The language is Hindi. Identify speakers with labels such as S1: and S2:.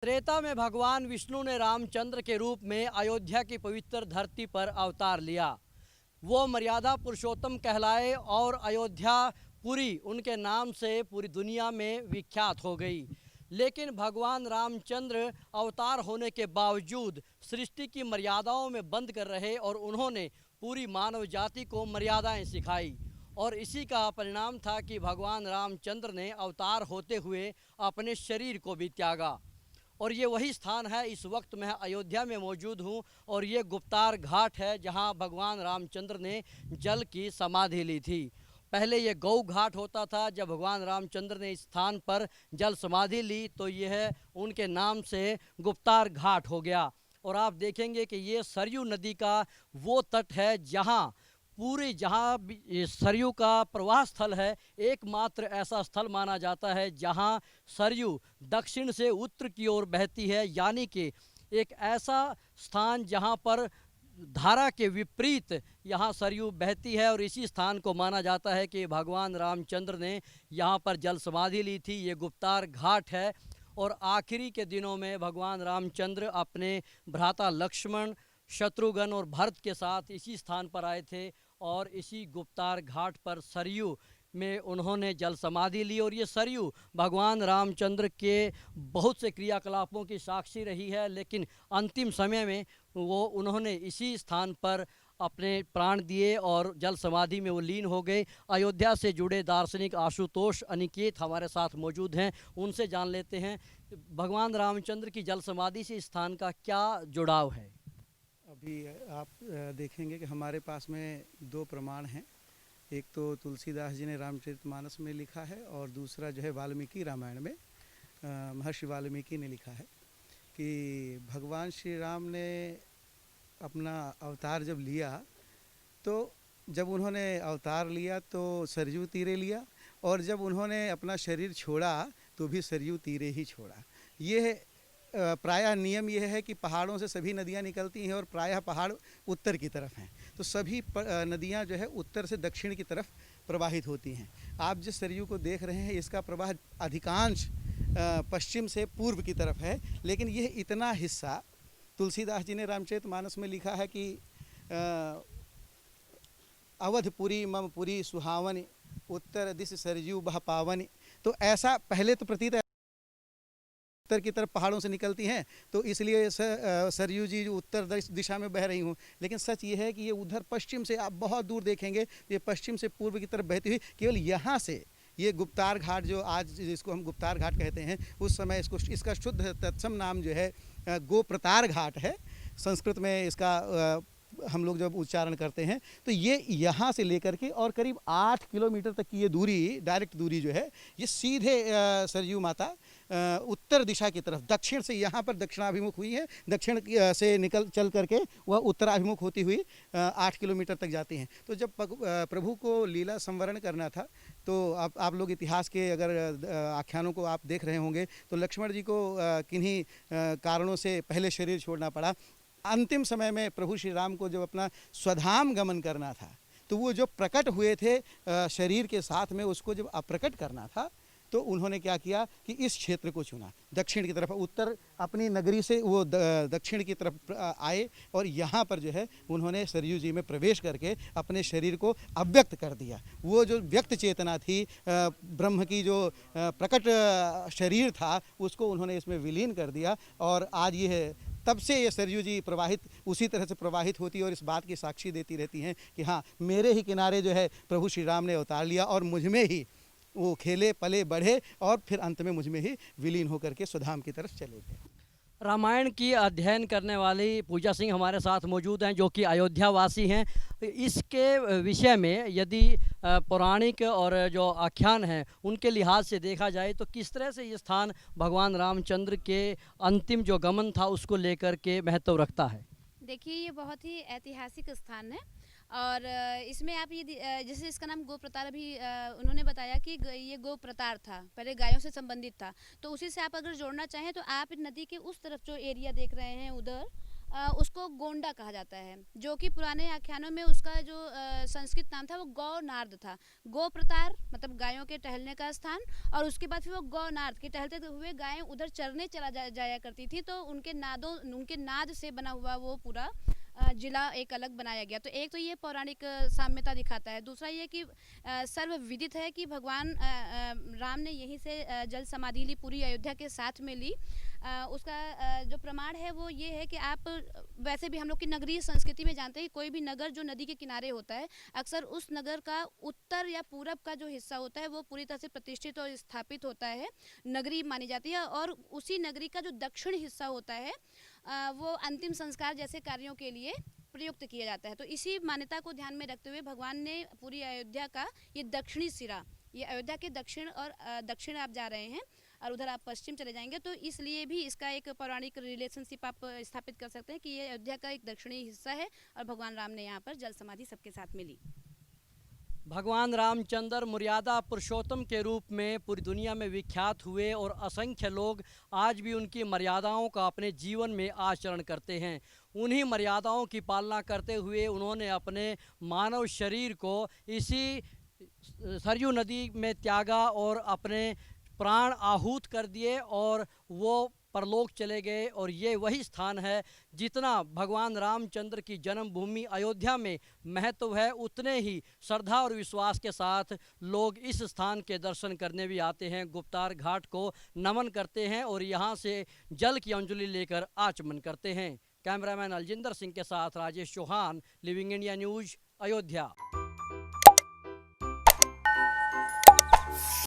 S1: त्रेता में भगवान विष्णु ने रामचंद्र के रूप में अयोध्या की पवित्र धरती पर अवतार लिया। वो मर्यादा पुरुषोत्तम कहलाए और अयोध्या पुरी उनके नाम से पूरी दुनिया में विख्यात हो गई। लेकिन भगवान रामचंद्र अवतार होने के बावजूद सृष्टि की मर्यादाओं में बंद कर रहे और उन्होंने पूरी मानव जाति को मर्यादाएं सिखाई। और इसी का परिणाम था कि भगवान रामचंद्र ने अवतार होते हुए अपने शरीर को भी त्यागा। और ये वही स्थान है, इस वक्त मैं अयोध्या में मौजूद हूँ और ये गुप्तार घाट है जहाँ भगवान रामचंद्र ने जल की समाधि ली थी। पहले ये गौ घाट होता था। जब भगवान रामचंद्र ने इस स्थान पर जल समाधि ली तो यह उनके नाम से गुप्तार घाट हो गया। और आप देखेंगे कि ये सरयू नदी का वो तट है जहाँ सरयू का प्रवाह स्थल है, एकमात्र ऐसा स्थल माना जाता है जहाँ सरयू दक्षिण से उत्तर की ओर बहती है। यानी कि एक ऐसा स्थान जहाँ पर धारा के विपरीत यहाँ सरयू बहती है। और इसी स्थान को माना जाता है कि भगवान रामचंद्र ने यहाँ पर जल समाधि ली थी। ये गुप्तार घाट है। और आखिरी के दिनों में भगवान रामचंद्र अपने भ्राता लक्ष्मण, शत्रुघ्न और भरत के साथ इसी स्थान पर आए थे और इसी गुप्तार घाट पर सरयू में उन्होंने जल समाधि ली। और ये सरयू भगवान रामचंद्र के बहुत से क्रियाकलापों की साक्षी रही है। लेकिन अंतिम समय में उन्होंने इसी स्थान पर अपने प्राण दिए और जल समाधि में वो लीन हो गए। अयोध्या से जुड़े दार्शनिक आशुतोष अनिकेत हमारे साथ मौजूद हैं, उनसे जान लेते हैं भगवान रामचंद्र की जल समाधि से स्थान का क्या जुड़ाव है।
S2: अभी आप देखेंगे कि हमारे पास में दो प्रमाण हैं। एक तो तुलसीदास जी ने रामचरितमानस में लिखा है और दूसरा जो है वाल्मीकि रामायण में महर्षि वाल्मीकि ने लिखा है कि भगवान श्री राम ने अपना अवतार जब लिया तो जब उन्होंने अवतार लिया तो सरयू तीरे लिया, और जब उन्होंने अपना शरीर छोड़ा तो भी सरयू तीरे ही छोड़ा। ये प्रायः नियम यह है कि पहाड़ों से सभी नदियाँ निकलती हैं और प्रायः पहाड़ उत्तर की तरफ हैं, तो सभी नदियाँ जो है उत्तर से दक्षिण की तरफ प्रवाहित होती हैं। आप जिस सरयू को देख रहे हैं इसका प्रवाह अधिकांश पश्चिम से पूर्व की तरफ है, लेकिन यह इतना हिस्सा तुलसीदास जी ने रामचरितमानस में लिखा है कि अवधपुरी मम पुरी सुहावनी उत्तर दिश सरयू बह पावनी। तो ऐसा पहले तो प्रतीत उत्तर की तरफ पहाड़ों से निकलती हैं तो इसलिए सरयू जी उत्तर दिशा में बह रही हूँ, लेकिन सच ये है कि ये उधर पश्चिम से आप बहुत दूर देखेंगे ये पश्चिम से पूर्व की तरफ बहती हुई केवल यहाँ से ये गुप्तार घाट जो आज जिसको हम गुप्तार घाट कहते हैं, उस समय इसका शुद्ध तत्सम नाम जो है गोप्रतार घाट है। संस्कृत में इसका हम लोग जब उच्चारण करते हैं तो ये यहाँ से लेकर के और करीब 8 किलोमीटर तक की ये दूरी, डायरेक्ट दूरी जो है ये सीधे सरयू माता उत्तर दिशा की तरफ दक्षिण से यहाँ पर दक्षिणाभिमुख हुई है, दक्षिण से चल करके वह उत्तराभिमुख होती हुई 8 किलोमीटर तक जाती हैं। तो जब प्रभु को लीला संवरण करना था तो आप लोग इतिहास के अगर आख्यानों को आप देख रहे होंगे तो लक्ष्मण जी को किन्हीं कारणों से पहले शरीर छोड़ना पड़ा। अंतिम समय में प्रभु श्री राम को जब अपना स्वधाम गमन करना था तो वो जो प्रकट हुए थे शरीर के साथ में, उसको जब अप्रकट करना था तो उन्होंने क्या किया कि इस क्षेत्र को चुना, दक्षिण की तरफ। उत्तर अपनी नगरी से वो दक्षिण की तरफ आए और यहाँ पर जो है उन्होंने सरयू जी में प्रवेश करके अपने शरीर को अव्यक्त कर दिया। वो जो व्यक्त चेतना थी, ब्रह्म की जो प्रकट शरीर था, उसको उन्होंने इसमें विलीन कर दिया। और आज ये है तब से ये सरयू जी प्रवाहित उसी तरह से प्रवाहित होती है और इस बात की साक्षी देती रहती हैं कि हाँ, मेरे ही किनारे जो है प्रभु श्री राम ने अवतार लिया और मुझ में ही वो खेले पले बढ़े और फिर अंत में मुझ में ही विलीन होकर के स्वधाम की तरफ चले गए।
S1: रामायण की अध्ययन करने वाली पूजा सिंह हमारे साथ मौजूद हैं जो कि अयोध्या वासी हैं। इसके विषय में यदि पौराणिक और जो आख्यान हैं उनके लिहाज से देखा जाए तो किस तरह से ये स्थान भगवान रामचंद्र के अंतिम जो गमन था उसको लेकर के महत्व रखता है?
S3: देखिए, ये बहुत ही ऐतिहासिक स्थान है और इसमें आप ये जैसे इसका नाम गोप्रतार अभी उन्होंने बताया कि ये गोप्रतार था, पहले गायों से संबंधित था। तो उसी से आप अगर जोड़ना चाहें तो आप नदी के उस तरफ जो एरिया देख रहे हैं उधर उसको गोंडा कहा जाता है, जो कि पुराने आख्यानों में उसका जो संस्कृत नाम था वो गौनार्द था। गो प्रतार मतलब गायों के टहलने का स्थान, और उसके बाद फिर वो गौनार्द के टहलते हुए गायें उधर चरने जाया करती थी, तो उनके नाद से बना हुआ वो पूरा जिला एक अलग बनाया गया। तो एक तो ये पौराणिक साम्यता दिखाता है। दूसरा ये कि सर्वविदित है कि भगवान राम ने यहीं से जल समाधि ली, पूरी अयोध्या के साथ में ली। उसका जो प्रमाण है वो ये है कि आप वैसे भी हम लोग की नगरीय संस्कृति में जानते हैं कि कोई भी नगर जो नदी के किनारे होता है, अक्सर उस नगर का उत्तर या पूरब का जो हिस्सा होता है वो पूरी तरह से प्रतिष्ठित और स्थापित होता है, नगरी मानी जाती है। और उसी नगरी का जो दक्षिण हिस्सा होता है वो अंतिम संस्कार जैसे कार्यों के लिए प्रयुक्त किया जाता है। तो इसी मान्यता को ध्यान में रखते हुए भगवान ने पूरी अयोध्या का ये दक्षिणी सिरा, ये अयोध्या के दक्षिण और दक्षिण आप जा रहे हैं और उधर आप पश्चिम चले जाएंगे, तो इसलिए भी इसका एक पौराणिक रिलेशनशिप आप स्थापित कर सकते हैं कि ये अयोध्या का एक दक्षिणी हिस्सा है और भगवान राम ने यहाँ पर जल समाधि सबके साथ में ली।
S1: भगवान रामचंद्र मर्यादा पुरुषोत्तम के रूप में पूरी दुनिया में विख्यात हुए और असंख्य लोग आज भी उनकी मर्यादाओं का अपने जीवन में आचरण करते हैं। उन्हीं मर्यादाओं की पालना करते हुए उन्होंने अपने मानव शरीर को इसी सरयू नदी में त्यागा और अपने प्राण आहूत कर दिए और वो परलोक चले गए। और ये वही स्थान है, जितना भगवान रामचंद्र की जन्मभूमि अयोध्या में महत्व है, उतने ही श्रद्धा और विश्वास के साथ लोग इस स्थान के दर्शन करने भी आते हैं, गुप्तार घाट को नमन करते हैं और यहाँ से जल की अंजलि लेकर आचमन करते हैं। कैमरामैन अलजिंदर सिंह के साथ Rajesh Chauhan, living India news, Ayodhya.